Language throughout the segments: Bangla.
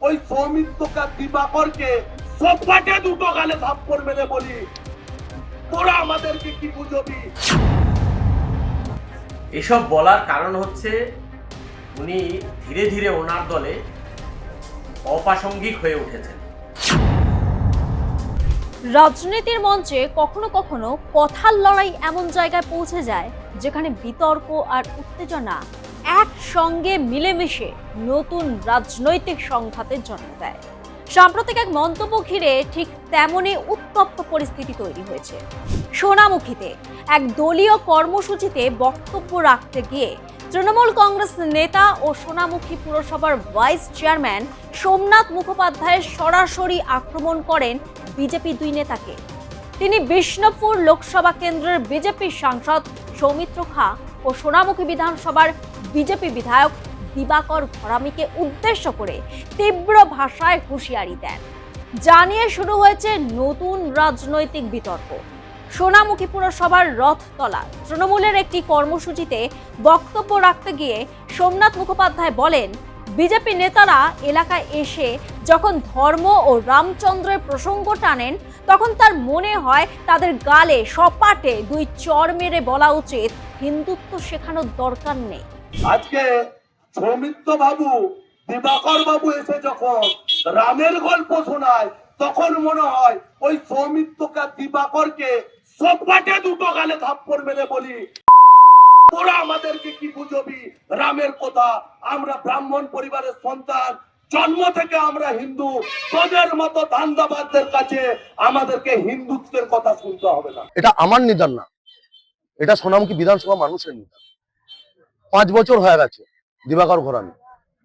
ওই সৌমিত্রকা দিবাকরকে সপাটে দুটো গালে থাপ্পড় মেরে বলি, তোরা আমাদেরকে কি বুঝবি? এসব বলার কারণ হচ্ছে উনি ধীরে ধীরে ওনার দলে অপ্রাসঙ্গিক হয়ে উঠেছেন। রাজনীতির মঞ্চে কখনো কখনো কথার লড়াই এমন জায়গায় পৌঁছে যায় যেখানে বিতর্ক আর উত্তেজনা একসঙ্গে মিলেমিশে নতুন রাজনৈতিক সংঘাতের জন্ম দেয়। সাম্প্রতিক এক মন্তব্য ঘিরে ঠিক তেমনই উত্তপ্ত পরিস্থিতি তৈরি হয়েছে। সোনামুখীতে এক দলীয় কর্মসূচিতে বক্তব্য রাখতে গিয়ে তৃণমূল কংগ্রেস নেতা ও সোনামুখী পুরসভার ভাইস চেয়ারম্যান সোমনাথ মুখোপাধ্যায়ের সরাসরি আক্রমণ করেন বিজেপি দুই নেতাকে। তিনি বিষ্ণুপুর লোকসভা কেন্দ্রের বিজেপি সাংসদ সৌমিত্র খা ও সোনামুখী বিধানসভার বিজেপি বিধায়ক দিবাকর ঘরামিকে উদ্দেশ্য করে তীব্র ভাষায় হুঁশিয়ারি দেন। জানিয়ে শুরু হয়েছে নতুন রাজনৈতিক বিতর্ক। সোনামুখী পুরসভার রথতলা তৃণমূলের একটি কর্মসূচিতে বক্তব্য রাখতে গিয়ে সোমনাথ মুখোপাধ্যায় বলেন, বিজেপি নেতারা এলাকায় এসে যখন ধর্ম ও রামচন্দ্রের প্রসঙ্গ টানেন তখন তার মনে হয় তাদের গালে সপাটে দুই চড় মেরে বলা উচিত, হিন্দুত্ব শেখানোর দরকার নেই। আজকে সৌমিত্র বাবু, দিবাকর বাবু এসে যখন রামের গল্প শোনায় তখন মনে হয় ওই সৌমিত্রকা দিবাকরকে সপাটে দুটো গালে থাপ্পড় মেরে বলি, তোরা আমাদেরকে কি বুঝবি রামের কথা? আমরা ব্রাহ্মণ পরিবারের সন্তান, জন্ম থেকে আমরা হিন্দু, তোদের মতো ধান্দাবাজদের কাছে আমাদেরকে হিন্দুত্বের কথা শুনতে হবে না। এটা আমার নিদান না, এটা সোনামুখী বিধানসভা মানুষের নিদান। 5 বছর হয়ে গেছে দিবাকর ঘরামি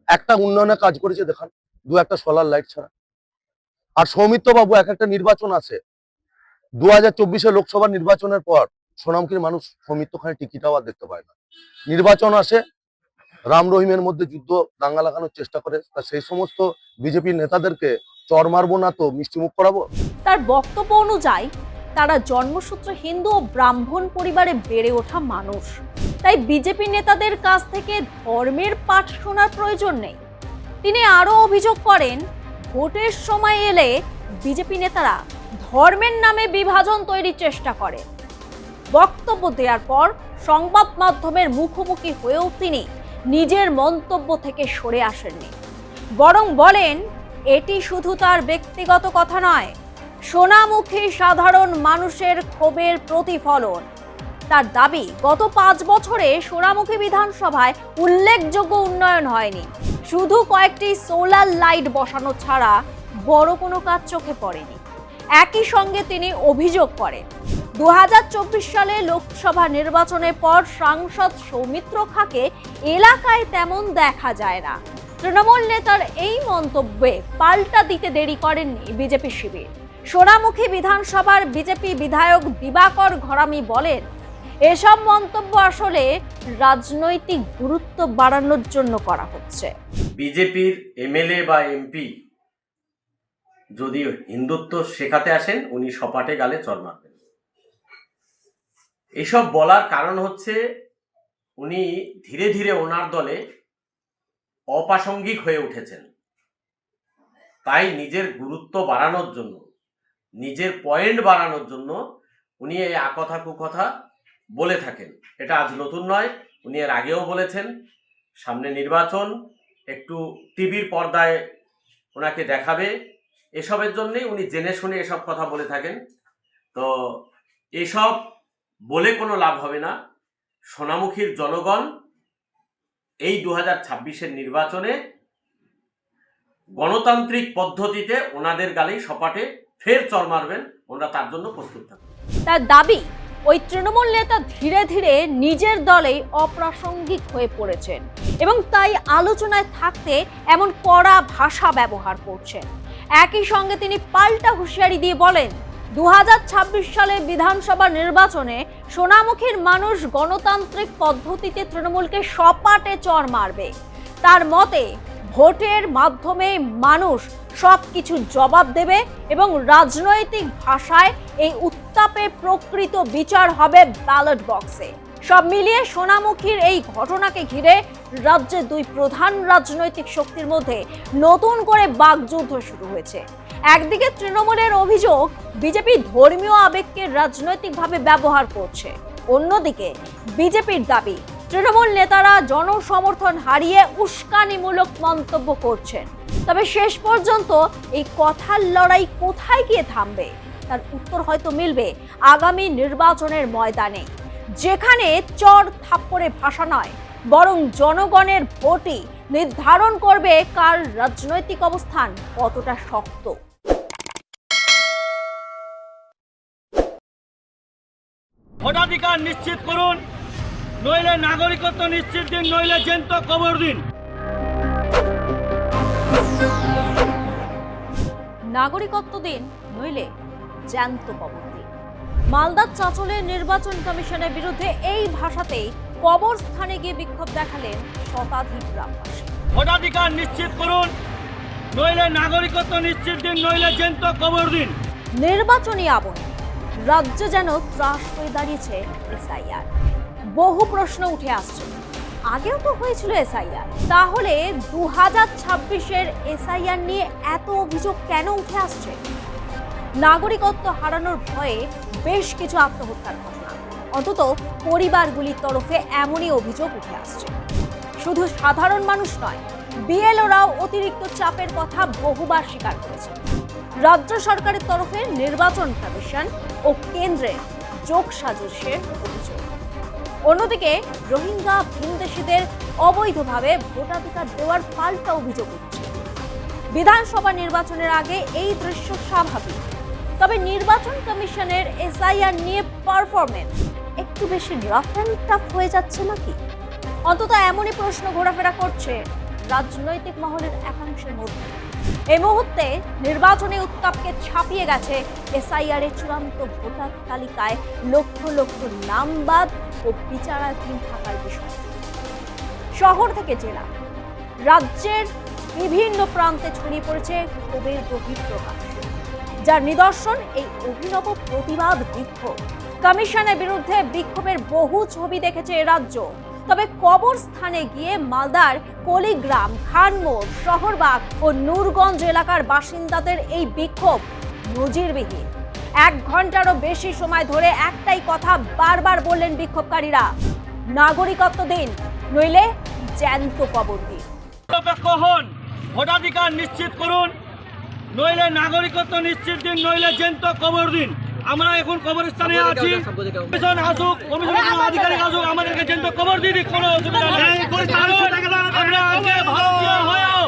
একটা উন্নয়নের কাজ করেছে দেখান, দু একটা সোলার লাইট ছাড়া। আর সৌমিত্র বাবু এক একটা নির্বাচন আসে, 2024 লোকসভা নির্বাচনের পর সোনামুখীর মানুষ সৌমিত্র খানের টিকিটাও আর দেখতে পায় না। নির্বাচন আসে, রাম রহিমের মধ্যে যুদ্ধ দাঙ্গা লাগানোর চেষ্টা করে, তা সেই সমস্ত বিজেপি নেতাদেরকে চড় মারবো না তো মিষ্টিমুখ করাবো? তার বক্তব্য অনুযায়ী তারা জন্মসূত্রে হিন্দু ও ব্রাহ্মণ পরিবারে বেড়ে ওঠা মানুষ, তাই বিজেপি নেতাদের কাছ থেকে ধর্মের পাঠ শোনার প্রয়োজন নেই। তিনি আরও অভিযোগ করেন, ভোটের সময় এলে বিজেপি নেতারা ধর্মের নামে বিভাজন তৈরির চেষ্টা করে। বক্তব্য দেওয়ার পর সংবাদ মাধ্যমের মুখোমুখি হয়েও তিনি নিজের মন্তব্য থেকে সরে আসেননি, বরং বলেন এটি শুধু তার ব্যক্তিগত কথা নয়, সোনামুখী সাধারণ মানুষের ক্ষোভের প্রতিফলন। তার দাবি, গত 5 বছরে সোনামুখী বিধানসভায় উল্লেখযোগ্য উন্নয়ন হয়নি, শুধু কয়েকটি সোলার লাইট বসানো ছাড়া বড় কোনো কাজ চোখে পড়েনি। একই সঙ্গে তিনি অভিযোগ করেন, 2024 সালে লোকসভা নির্বাচনের পর সাংসদ সৌমিত্র খাকে এলাকায় তেমন দেখা যায় না। তৃণমূল নেতার এই মন্তব্যে পাল্টা দিতে দেরি করেননি বিজেপি শিবির। সোনামুখী বিধানসভার বিজেপি বিধায়ক দিবাকর ঘরামি বলেন, এসব মন্তব্য আসলে রাজনৈতিক গুরুত্ব বাড়ানোর জন্য করা হচ্ছে। বিজেপির এমএলএ বা এমপি যদি হিন্দুত্ব শেখাতে আসেন, উনি সপাটে গালে চড় মারবেন। এসব বলার কারণ হচ্ছে উনি ধীরে ধীরে ওনার দলে অপ্রাসঙ্গিক হয়ে উঠেছেন। তাই নিজের গুরুত্ব বাড়ানোর জন্য, নিজের পয়েন্ট বাড়ানোর জন্য উনি এই আকথা কুকথা বলে থাকেন। এটা আজ নতুন নয়, উনি এর আগেও বলেছেন। সামনে নির্বাচন, একটু টিভির পর্দায় ওনাকে দেখাবে, এসবের জন্যই উনি জেনে শুনে এসব কথা বলে থাকেন। তো এসব বলে কোনো লাভ হবে না। সোনামুখীর জনগণ এই 2026 নির্বাচনে গণতান্ত্রিক পদ্ধতিতে ওনাদের গালেই সপাটে ফের চড় মারবেন, ওনারা তার জন্য প্রস্তুত থাকবেন। তার দাবি, ওই তৃণমূল নেতা ধীরে ধীরে নিজের দলেই অপ্রাসঙ্গিক হয়ে পড়েছেন এবং তাই আলোচনায় থাকতে এমন কড়া ভাষা ব্যবহার করছেন। একই সঙ্গে তিনি পাল্টা হুঁশিয়ারি দিয়ে বলেন, 2026 সালে বিধানসভা নির্বাচনে সোনামুখীর মানুষ গণতান্ত্রিক পদ্ধতিতে তৃণমূলকে সপাটে চড় মারবে। তার মতে ভোটের মাধ্যমে মানুষ সবকিছু জবাব দেবে এবং রাজনৈতিক ভাষায় এই উত্তাপের প্রকৃত বিচার হবে ব্যালট বক্সে। সব মিলিয়ে সোনামুখীর এই ঘটনাকে ঘিরে রাজ্যের দুই প্রধান রাজনৈতিক শক্তির মধ্যে নতুন করে বাকযুদ্ধ শুরু হয়েছে। একদিকে তৃণমূলের অভিযোগ বিজেপি ধর্মীয় আবেগকে রাজনৈতিকভাবে ব্যবহার করছে, অন্যদিকে বিজেপির দাবি তৃণমূল নেতারা জনসমর্থন হারিয়ে উস্কানিমূলক মন্তব্য করছেন। তবে শেষ পর্যন্ত এই কথার লড়াই কোথায় গিয়ে থামবে তার উত্তর হয়তো মিলবে আগামী নির্বাচনের ময়দানে, যেখানে চর থাপ্পড়ে ভাষা নয় বরং জনগণের ভোটই নির্ধারণ করবে কার রাজনৈতিক অবস্থান কতটা শক্ত। ভোটাধিকার নিশ্চিত করুন, নইলে নাগরিকত্ব নিশ্চিত দিন, নইলে জ্যান্ত কবর দিন। নাগরিকত্ব দিন, নইলে জ্যান্ত কবর দিন। মালদার চাঁচলের নির্বাচন কমিশনের বিরুদ্ধে এই ভাষাতেই কবরস্থানে গিয়ে বিক্ষোভ দেখালেন শতাধিক গ্রামবাসী। ভোটাধিকার নিশ্চিত করুন, নইলে নাগরিকত্ব নিশ্চিত দিন, নইলে জ্যান্ত কবর দিন। নির্বাচনী আবহে রাজ্য যেন ত্রাস হয়ে দাঁড়িয়েছে এসআইআর। বহু প্রশ্ন উঠে আসছে, আগেও তো হয়েছিল এসআইআর, তাহলে 2026-এর এসআইআর নিয়ে এত অভিযোগ কেন উঠে আসছে? নাগরিকত্ব হারানোর ভয়ে বেশ কিছু আত্মহত্যার ঘটনা, অন্তত পরিবারগুলির তরফে এমনই অভিযোগ উঠে আসছে। শুধু সাধারণ মানুষ নয়, বিএলওরাও অতিরিক্ত চাপের কথা বহুবার স্বীকার করেছে। রাজ্য সরকারের তরফে নির্বাচন কমিশন ও কেন্দ্রের যোগসাজশের অভিযোগ। অন্যদিকে রোহিঙ্গা ভিনদেশীদের অবৈধভাবে ভোটাধিকার দেওয়ার পাল্টা অভিযোগ উঠছে। বিধানসভা নির্বাচনের আগে এই দৃশ্য স্বাভাবিক, তবে নির্বাচন কমিশনের এসআইআর নিয়ে পারফরমেন্স একটু বেশি রাফ অ্যান্ড টাফ হয়ে যাচ্ছে নাকি? অন্তত এমনই প্রশ্ন ঘোরাফেরা করছে রাজনৈতিক মহলের একাংশের মধ্যে। এই মুহূর্তে নির্বাচনী উত্তাপকে ছাপিয়ে গেছে এসআইআর এর চূড়ান্ত ভোটার তালিকায় লক্ষ লক্ষ নাম বাদ ও বিচারাধীন থাকার বিষয়। শহর থেকে জেলা, রাজ্যের বিভিন্ন প্রান্তে ছড়িয়ে পড়েছে ক্ষোভের বহিঃপ্রকাশ, যার নিদর্শন এই অভিনব প্রতিবাদ বিক্ষোভ। কমিশনের বিরুদ্ধে বিক্ষোভের বহু ছবি দেখেছে এ রাজ্য, তবে কবরস্থানে গিয়ে মালদার কলিগ্রাম, খানমোড়, শহরবাগ ও নূরগঞ্জ এলাকার বাসিন্দাদের এই বিক্ষোভ নজিরবিহীন। 1 ঘন্টারও বেশি সময় ধরে একটাই কথা বারবার বললেন বিক্ষোভকারীরা, নাগরিকত্ব দিন, নইলে জ্যান্ত কবর দিন। নিরপেক্ষ হন, ভোটাধিকার নিশ্চিত করুন, নইলে নাগরিকত্ব নিশ্চিত দিন, নইলে জ্যান্ত কবর দিন। আমরা এখন কবরস্থানে আছি, কমিশন আসুক, কমিশনের কোনো আধিকারিক আসুক, আমাদেরকে জ্যান্ত কবর দিয়ে দিক, কোনো অসুবিধা নেই। আমরা আজকে ভারতীয় হয়েও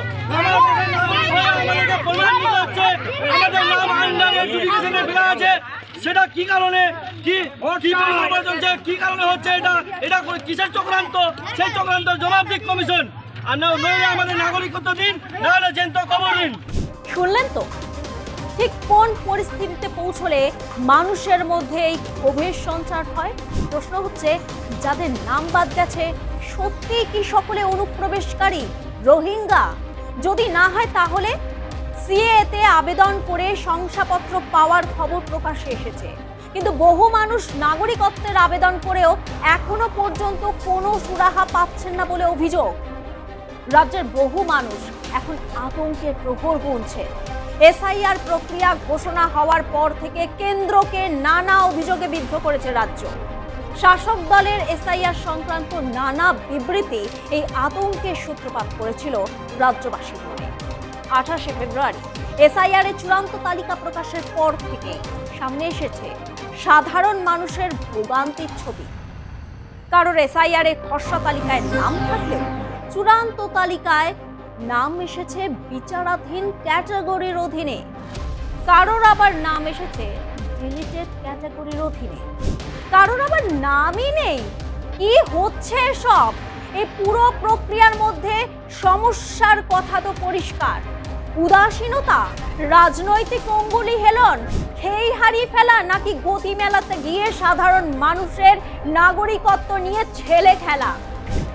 আমাদেরকে প্রমাণ দিতে হচ্ছে আমাদের নাম আন্ডার এডুকেশনে ফেলা আছে। সেটা কি কারণে, কি পরিকল্পনা চলছে, কি কারণে হচ্ছে, এটা কিসের চক্রান্ত? সেই চক্রান্তের জবাব দিক কমিশন। আর নইলে আমাদের নাগরিকত্ব দিন, নাহলে জ্যান্ত কবর দিন। শুনলেন তো, ঠিক কোন পরিস্থিতিতে পৌঁছলে মানুষের মধ্যে এই ক্ষোভের সঞ্চার হয়? প্রশ্ন হচ্ছে, যাদের নাম বাদ গেছে সত্যিই কি সকলে অনুপ্রবেশকারী রোহিঙ্গা? যদি না হয় তাহলে সিএতে আবেদন করে শংসাপত্র পাওয়ার খবর প্রকাশ্যে এসেছে, কিন্তু বহু মানুষ নাগরিকত্বের আবেদন করেও এখনো পর্যন্ত কোনো সুরাহা পাচ্ছেন না বলে অভিযোগ। রাজ্যের বহু মানুষ এখন আতঙ্কের প্রহর গুনছে। এসআইআর প্রক্রিয়া ঘোষণা হওয়ার পর থেকে কেন্দ্রকে নানা অভিযোগে বিদ্ধ করেছে রাজ্য। শাসক দলের এসআইআর সংক্রান্ত নানা বিবৃতি এই আতঙ্কের সূত্রপাত করেছিল রাজ্যবাসীর মনে। 28শে ফেব্রুয়ারি এসআইআর এর চূড়ান্ত তালিকা প্রকাশের পর থেকে সামনে এসেছে সাধারণ মানুষের ভোগান্তির ছবি। কারোর এসআইআর এর খসড়া তালিকায় নাম থাকলেও চূড়ান্ত তালিকায় নাম এসেছে বিচারাধীন ক্যাটাগরির অধীনে, কারোর আবার নাম এসেছে ডিলিটেড ক্যাটাগরির অধীনে, কারোর আবার নামই নেই। কি হচ্ছে এসব? এই পুরো প্রক্রিয়ার মধ্যে সমস্যার কথা তো পরিষ্কার। উদাসীনতা, রাজনৈতিক অঙ্গুলি হেলন, খেই হারিয়ে ফেলা, নাকি গতি মেলাতে গিয়ে সাধারণ মানুষের নাগরিকত্ব নিয়ে ছেলে খেলা?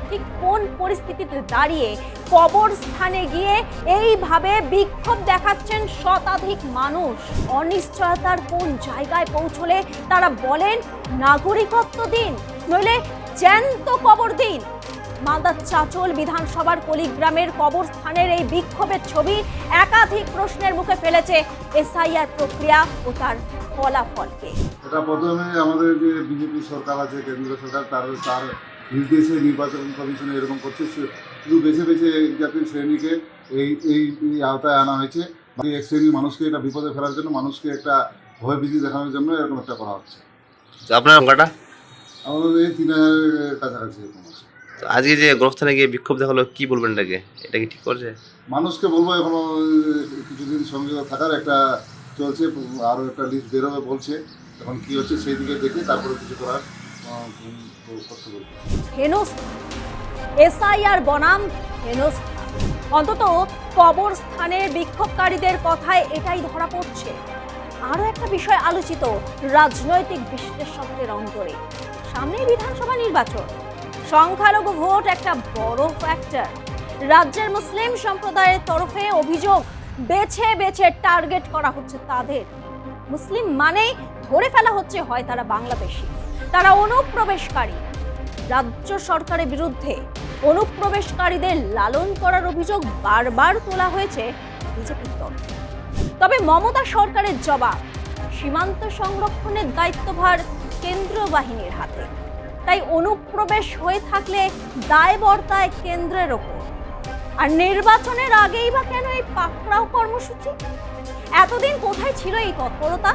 ঠিক কোন পরিস্থিতিতে দাঁড়িয়ে কবরস্থানে গিয়ে এইভাবে বিক্ষোভ দেখাচ্ছেন শতাধিক মানুষ? অনিশ্চয়তার কোন জায়গায় পৌঁছলে তারা বলেন নাগরিকত্ব দিন, নইলে জ্যান্ত কবর দিন। মালদার চাচল বিধানসভার কলিগ্রামের কবরস্থানের এই বিক্ষোভের ছবি একাধিক প্রশ্নের মুখে ফেলেছে এসআইআর প্রক্রিয়া ও তার ফলাফলকে। এটা প্রথমে আমাদের যে বিজেপি সরকার আছে, কেন্দ্রীয় সরকার, তার নির্দেশে নির্বাচন কমিশনে এরকম করছে, শুধু বেছে বেছে জাতির শ্রেণীকে এই আওতায় আনা হয়েছে। এক শ্রেণীর মানুষকে এটা বিপদে ফেলার জন্য, মানুষকে একটা ভয় ভীতি দেখানোর জন্য এরকম একটা করা হচ্ছে। আপনার সংখ্যাটা আমাদের এই 3000-এর কাছাকাছি এরকম আছে। আজকে যে গোরস্থানে গিয়ে বিক্ষোভ দেখালো, কি বলবেন এটাকে? এটা কি ঠিক করছে? মানুষকে বলবো এখনো কিছুদিন সঙ্গে থাকার একটা চলছে, আরও একটা লিস্ট বেরোবে বলছে। এখন কি হচ্ছে সেই দিকে দেখে তারপরে কিছু করার করতে বলবো। হেনস্থা, এসআইআর বনাম হেনস্থা। অন্তত কবরস্থানের বিক্ষোভকারীদের কথায় এটাই ধরা পড়ছে। আরো একটা বিষয় আলোচিত রাজনৈতিক বিশ্লেষকদের অন্তরে। সামনে বিধানসভা নির্বাচন, সংখ্যালঘু ভোট একটা বড় ফ্যাক্টর। রাজ্যের মুসলিম সম্প্রদায়ের তরফে অভিযোগ, বেছে বেছে টার্গেট করা হচ্ছে তাদের। মুসলিম মানেই ধরে ফেলা হচ্ছে হয় তারা বাংলাদেশি, তারা অনুপ্রবেশকারী। রাজ্য সরকারের বিরুদ্ধে অনুপ্রবেশকারীদের লালন করার অভিযোগ বারবার তোলা হয়েছে বিজেপির তরফে। তবে মমতা সরকারের জবাব, সীমান্ত সংরক্ষণের দায়িত্বভার কেন্দ্রীয় বাহিনীর হাতে। তাই অনুপ্রবেশ হয়ে থাকলে দায় বর্তায় কেন্দ্রের ওপর। আর নির্বাচনের আগেই বা কেন এই পাকড়াও কর্মসূচি? এতদিন কোথায় ছিল এই তৎপরতা?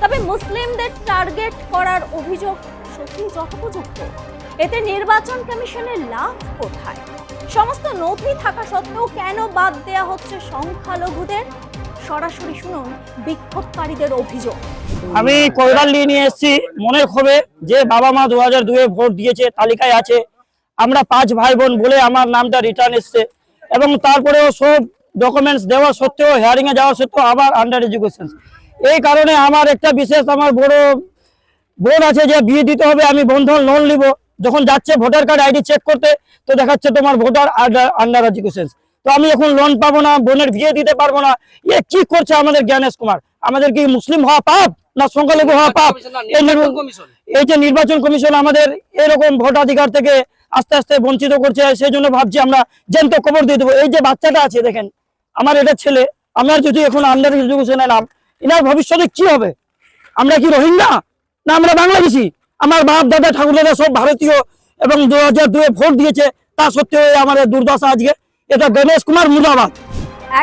তবে মুসলিমদের টার্গেট করার অভিযোগ সত্যি যথোপযুক্ত? এতে নির্বাচন কমিশনের লাভ কোথায়? সমস্ত নথি থাকা সত্ত্বেও কেন বাদ দেয়া হচ্ছে সংখ্যালঘুদের? সরাসরি শুনুন বিক্ষোভকারীদের অভিযোগ। আমি কৈরাল নিয়ে এসেছি মনের ক্ষোভে, যে বাবা মা 2002-এ ভোট দিয়েছে, তালিকায় আছে। আমরা 5 ভাই বোন বলে আমার নামটা রিটার্ন এসছে, এবং তারপরেও সব ডকুমেন্টস দেওয়া সত্ত্বেও, হিয়ারিং এ যাওয়া সত্ত্বেও আবার আন্ডার এডুকেশন। এই কারণে আমার একটা বিশেষ, আমার বড় বোন আছে যে বিয়ে দিতে হবে, আমি বন্ধন লোন নিব। যখন যাচ্ছে ভোটার কার্ড আইডি চেক করতে, তো দেখাচ্ছে তোমার ভোটার আন্ডার এডুকেশন। তো আমি এখন লোন পাবো না, বোনের বিয়ে দিতে পারবো না। এ কি করছে আমাদের জ্ঞানেশ কুমার? আমাদের কি মুসলিম হওয়া পাপ না সংখ্যালঘু হওয়া পাপ? এই যে নির্বাচন কমিশন আমাদের এরকম ভোটাধিকার থেকে আস্তে আস্তে বঞ্চিত করছে, সেই জন্য ভাবছি আমরা জ্যান্ত কবর দিয়ে দেবো। এই যে বাচ্চাটা আছে দেখেন, আমার এটা ছেলে, আমার যদি এখন আন্ডার এডুকেশনে নাম, এনার ভবিষ্যতে কি হবে? আমরা কি রোহিঙ্গা না আমরা বাংলাদেশি? আমার বাপ দাদা ঠাকুর দাদা সব ভারতীয়, এবং 2002-এ ভোট দিয়েছে, তা সত্ত্বেও আমাদের দুর্দশা আজকে। এটা গণেশ কুমার মুর্দাবাদ।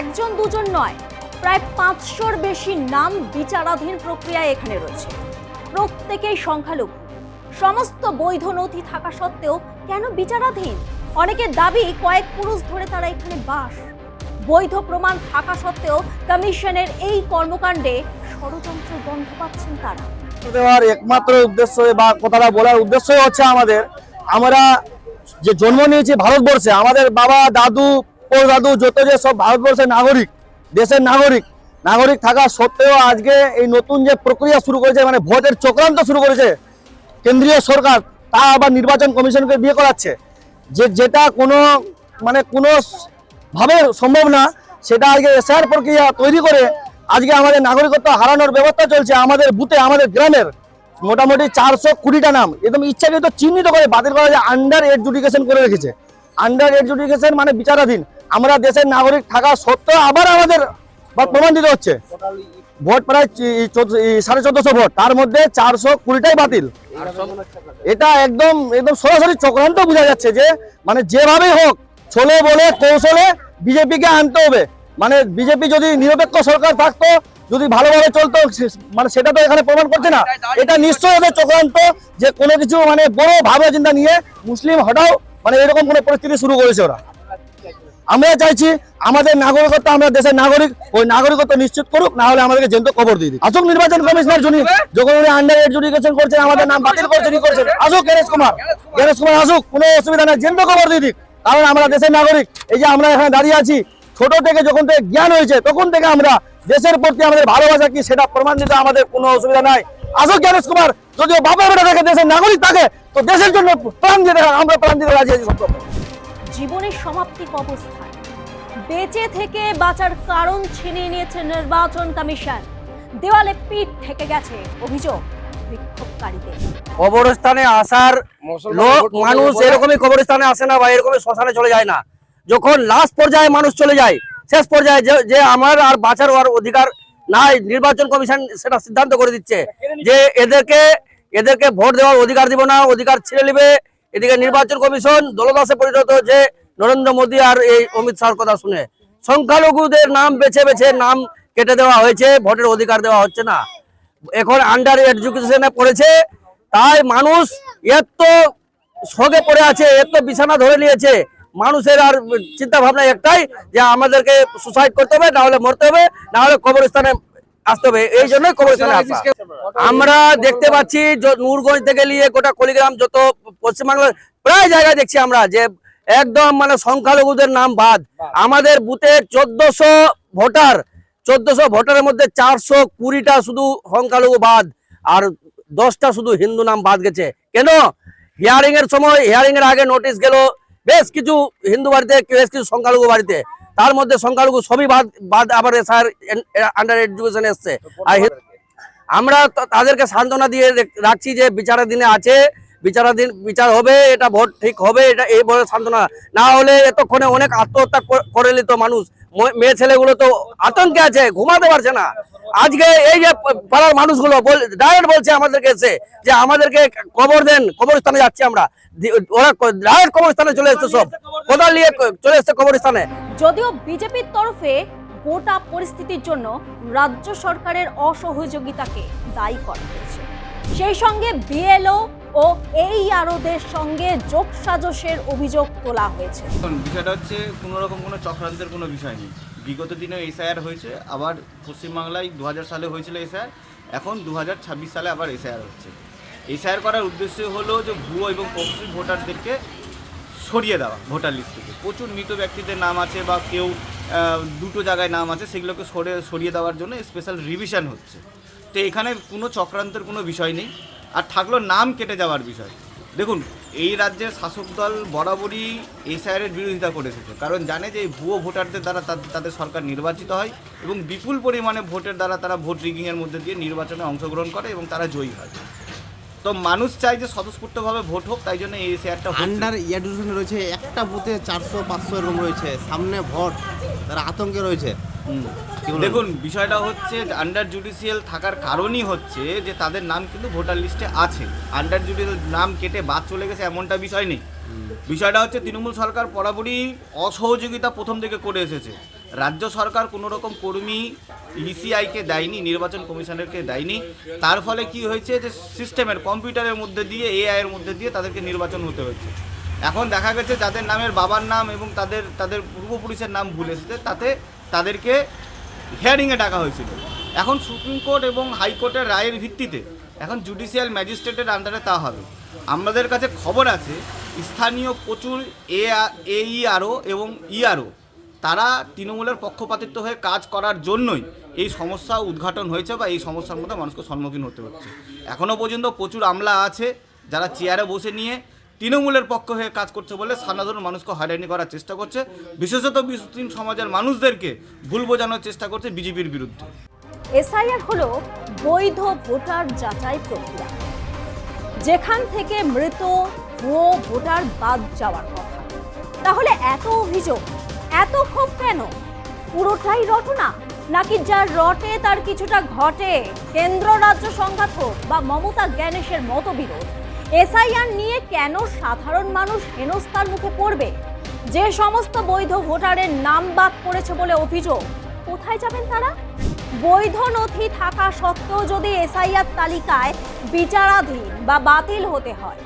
একজন দুজন নয়, প্রায় 500-র বেশি নাম বিচারাধীন প্রক্রিয়ায় এখানে রয়েছে। প্রত্যেকেই সংখ্যালঘু। সমস্ত বৈধ নথি থাকা সত্ত্বেও কেন বিচারাধীন? অনেকের দাবি কয়েক পুরুষ ধরে তারা এখানে বাস। বৈধ প্রমাণ থাকা সত্ত্বেও কমিশনের এই কর্মকাণ্ডে ষড়যন্ত্রের গন্ধ পাচ্ছেন তারা। দেওয়ার একমাত্র উদ্দেশ্য বা কথাটা বলার উদ্দেশ্য হচ্ছে আমরা যে জন্ম নিয়েছি ভারতবর্ষে, আমাদের বাবা দাদু পরদাদু যত যে সব ভারতবর্ষের নাগরিক, দেশের নাগরিক থাকা সত্ত্বেও আজকে এই নতুন যে প্রক্রিয়া শুরু করেছে, মানে ভোটের চক্রান্ত শুরু করেছে কেন্দ্রীয় সরকার, তা আবার নির্বাচন কমিশনকে দিয়ে করাচ্ছে। যেটা কোনো ভাবে সম্ভব না, সেটা আজকে এসআইআর প্রক্রিয়া তৈরি করে আজকে আমাদের নাগরিকত্ব হারানোর ব্যবস্থা চলছে। আমাদের বুথে, আমাদের গ্রামের মোটামুটি 420টা নাম একদম ইচ্ছাকৃত চিহ্নিত করে বাতিল করা যায়, আন্ডার এডজুডিকেশন করে রেখেছে। আন্ডার এডজুডিকেশন মানে বিচারাধীন। আমরা দেশের নাগরিক থাকা সত্ত্বেও আবার আমাদের প্রমাণ দিতে হচ্ছে। ভোট প্রায় 1450 ভোট, তার মধ্যে 420টাই বাতিল। এটা একদম সরাসরি চক্রান্ত বোঝা যাচ্ছে, যে মানে যেভাবেই হোক ছলে বলে কৌশলে বিজেপিকে আনতে হবে। মানে বিজেপি যদি নিরপেক্ষ সরকার থাকতো, যদি ভালোভাবে চলতো, মানে সেটা তো এখানে প্রমাণ করছে না। এটা নিশ্চয়ই ওদের চক্রান্ত, যে কোনো কিছু মানে বড় ভাবনা চিন্তা নিয়ে মুসলিম হটাও, মানে এরকম কোনো পরিস্থিতি শুরু করেছে ওরা। আমরা চাইছি আমাদের নাগরিকত্ব, আমরা দেশের নাগরিক, ওই নাগরিকত্ব নিশ্চিত করুক, না হলে আমাদেরকে জ্যান্ত কবর দিয়ে দিই। আসুক নির্বাচন কমিশনার, যখন উনি আন্ডার এডজুডিকেশন করছেন, আমাদের নাম বাতিল করছেন, আসুক গণেশ কুমার আসুক, কোনো অসুবিধা নাই, জ্যান্ত কবর দিয়ে দিক। কারণ আমরা দেশের নাগরিক। এই যে আমরা এখানে দাঁড়িয়ে আছি, ছোট থেকে যখন থেকে জ্ঞান হয়েছে তখন থেকে আমরা দেশের প্রতি আমাদের ভালোবাসা কি সেটা প্রমাণ দিতে আমাদের কোনো অসুবিধা নাই। আসুক গণেশ কুমার, যদিও বাপের বেটা থাকে, দেশের নাগরিক থাকে, তো দেশের জন্য প্রাণ দিতে, আমরা প্রাণ দিতে রাজি আছি। জীবনের সমাপ্তি অবস্থায় বেঁচে থেকে বাঁচার কারণ ছিনিয়ে নিয়েছে নির্বাচন কমিশন। দেওয়ালে পিঠ ঠেকে গেছে অভিযোগ, বিক্ষোভকারীদের। কবরস্থানে আসার লোক মানুষ এরকমই কবরস্থানে আসে না বা এরকমই শ্মশানে চলে যায় না। যখন লাস্ট পর্যায়ে মানুষ চলে যায়, শেষ পর্যায়ে যে আমার আর বাঁচার আর অধিকার নাই, নির্বাচন কমিশন সেটা সিদ্ধান্ত করে দিচ্ছে যে এদেরকে ভোট দেওয়ার অধিকার দিব না, অধিকার ছেড়ে নেবে। এদিকে নির্বাচন কমিশন দলদাসে পরিণত হচ্ছে নরেন্দ্র মোদী আর এই অমিত শাহর কথা শুনে। সংখ্যালঘুদের নাম বেছে বেছে নাম কেটে দেওয়া হয়েছে, ভোটের অধিকার দেওয়া হচ্ছে না। এখন আন্ডার এডুকেশনে পড়েছে, তাই মানুষ এত শোকে পড়ে আছে, এত বিছানা ধরে নিয়েছে। মানুষের আর চিন্তা ভাবনা একটাই যে আমাদেরকে সুসাইড করতে হবে, না হলে মরতে হবে, না হলে কবরস্থানে আসতে হবে। এই জন্যই কবরস্থানে আসা। আমরা দেখতে পাচ্ছি নূরগঞ্জ থেকে নিয়ে গোটা কুড়িগ্রাম, যত পশ্চিমবাংলার প্রায় জায়গায় দেখছি আমরা যে একদম মানে সংখ্যালঘুদের নাম বাদ। আমাদের বুথের 1400 ভোটারের মধ্যে 420টা শুধু সংখ্যালঘু বাদ, আর 10টা শুধু হিন্দু নাম বাদ গেছে। কেন? হিয়ারিং এর সময়, হিয়ারিং এর আগে নোটিশ গেল বেশ কিছু হিন্দু বাড়িতে, বেশ কিছু সংখ্যালঘু বাড়িতে, তার মধ্যে সংখ্যালঘু সবই বাদ আবার এসআর আন্ডার এডুকেশন এসছে। আর আমরা তাদেরকে সান্ত্বনা দিয়ে রাখছি যে বিচারাধীনে আছে, বিচার হবে, এটা ভোট ঠিক হবে, এটা এই বলে সান্ত্বনা। না হলে এতক্ষণে অনেক আত্মহত্যা করে নিত মানুষ। মেয়ে ছেলেগুলো তো আতঙ্কে আছে, ঘুমাতে পারছে না। আজকে এই যে পাড়ার মানুষগুলো ডাইরেক্ট বলছে আমাদেরকে এসে যে আমাদেরকে কবর দেন, কবরস্থানে যাচ্ছি আমরা। ওরা ডাইরেক্ট কবরস্থানে চলে এসছে, সব কোদাল নিয়ে চলে এসছে কবরস্থানে। যদিও বিজেপির তরফে গোটা পরিস্থিতির জন্য রাজ্য সরকারের অসহযোগিতাকে দায়ী করা হয়েছে। সেই সঙ্গে বিএলও ও AEROদের সঙ্গে যোগসাজশের অভিযোগ তোলা হয়েছে। বিষয়টা হচ্ছে কোনো রকম কোনো চক্রান্তের কোনো বিষয় নেই। বিগত দিনে এসআইআর হয়েছে, আবার পশ্চিমবাংলায় 2000 সালে হয়েছিল এসআইআর, এখন 2026 সালে আবার এসআইআর হচ্ছে। এসআইআর করার উদ্দেশ্য হলো যে ভুয়ো এবং প্রক্সি ভোটারদেরকে সরিয়ে দেওয়া ভোটার লিস্ট থেকে। প্রচুর মৃত ব্যক্তিদের নাম আছে বা কেউ দুটো জায়গায় নাম আছে, সেগুলোকে সরিয়ে দেওয়ার জন্য স্পেশাল রিভিশন হচ্ছে। তো এখানে কোনো চক্রান্তের কোনো বিষয় নেই। আর থাকলো নাম কেটে যাওয়ার বিষয়। দেখুন, এই রাজ্যের শাসক দল বরাবরই এসআইআরের বিরোধিতা করে এসেছে, কারণ জানে যে এই ভুয়ো ভোটারদের দ্বারা তাদের সরকার নির্বাচিত হয় এবং বিপুল পরিমাণে ভোটের দ্বারা তারা ভোট রিগিংয়ের মধ্যে দিয়ে নির্বাচনে অংশগ্রহণ করে এবং তারা জয়ী হয়। তো মানুষ চায় যে স্বতঃস্ফূর্তভাবে ভোট হোক, তাই জন্য এই এসআইআরটা আন্ডার এডুকেশন রয়েছে, একটা বুথে 400-500 এরকম রয়েছে, সামনে ভোট, তারা আতঙ্কে রয়েছে। দেখুন, বিষয়টা হচ্ছে আন্ডার জুডিশিয়াল থাকার কারণই হচ্ছে যে তাদের নাম কিন্তু ভোটার লিস্টে আছে। আন্ডার জুডিশিয়াল নাম কেটে বাদ চলে গেছে এমনটা বিষয় নেই। বিষয়টা হচ্ছে তৃণমূল সরকার বরাবরই অসহযোগিতা প্রথম থেকে করে এসেছে। রাজ্য সরকার কোনো রকম কর্মী ইসিআইকে দেয়নি, নির্বাচন কমিশনারকে দেয়নি। তার ফলে কি হয়েছে যে সিস্টেমের কম্পিউটারের মধ্যে দিয়ে, AI এর মধ্যে দিয়ে তাদেরকে নির্বাচন হতে হয়েছে। এখন দেখা গেছে যাদের নামের বাবার নাম এবং তাদের পূর্বপুরুষের নাম ভুল এসেছে, তাদেরকে হিয়ারিংয়ে ডাকা হয়েছিল। এখন সুপ্রিম কোর্ট এবং হাইকোর্টের রায়ের ভিত্তিতে এখন জুডিশিয়াল ম্যাজিস্ট্রেটের আন্ডারে তা হবে। আমাদের কাছে খবর আছে স্থানীয় প্রচুর AERO এবং ERO তারা তৃণমূলের পক্ষপাতিত্ব হয়ে কাজ করার জন্যই এই সমস্যা উদ্ঘাটন হয়েছে বা এই সমস্যার মধ্যে মানুষকে সম্মুখীন হতে হচ্ছে। এখনও পর্যন্ত প্রচুর আমলা আছে যারা চেয়ারে বসে নিয়ে তৃণমূলের পক্ষ হয়ে কাজ করছে বলে সাধারণ মানুষকে হয়রানি করার চেষ্টা করছে, বিশেষত মুসলিম সমাজের মানুষদেরকে ভুল বোঝানোর চেষ্টা করছে বিজেপির বিরুদ্ধে। এসআইআর হলো বৈধ ভোটার যাচাই প্রক্রিয়া, যেখান থেকে মৃত ভুয়ো ভোটার বাদ যাওয়ার কথা। তাহলে এত অভিযোগ, এত ক্ষোভ কেন? পুরোটাই রটনা, নাকি যার রটে তার কিছুটা ঘটে? কেন্দ্র রাজ্য সংঘাত হোক বা মমতা জ্ঞানেশের মতবিরোধ, এসআইআর নিয়ে কেন সাধারণ মানুষ হেনস্থার মুখে পড়বে? যে সমস্ত বৈধ ভোটারের নাম বাদ পড়েছে বলে অভিযোগ, কোথায় যাবেন তারা? বৈধ নথি থাকা সত্ত্বেও যদি এসআইআর তালিকায় বিচারাধীন বা বাতিল হতে হয়,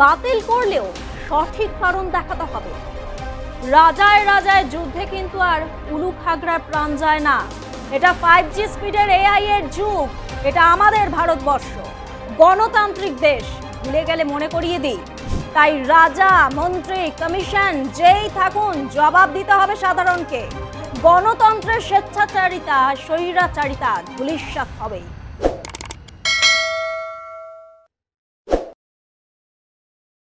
বাতিল করলেও সঠিক কারণ দেখাতে হবে। রাজায় রাজায় যুদ্ধে কিন্তু আর উলু খাগড়ার প্রাণ যায় না। এটা 5G স্পিডের AI এর যুগ। এটা আমাদের ভারতবর্ষ, গণতান্ত্রিক দেশ। ভুলে গেলে মনে করিয়ে দিই। তাই রাজা, মন্ত্রী, কমিশন যেই থাকুন, জবাব দিতে হবে সাধারণকে। গণতন্ত্রের স্বেচ্ছাচারিতা, স্বৈরাচারিতা ধূলিসাৎ হবেই।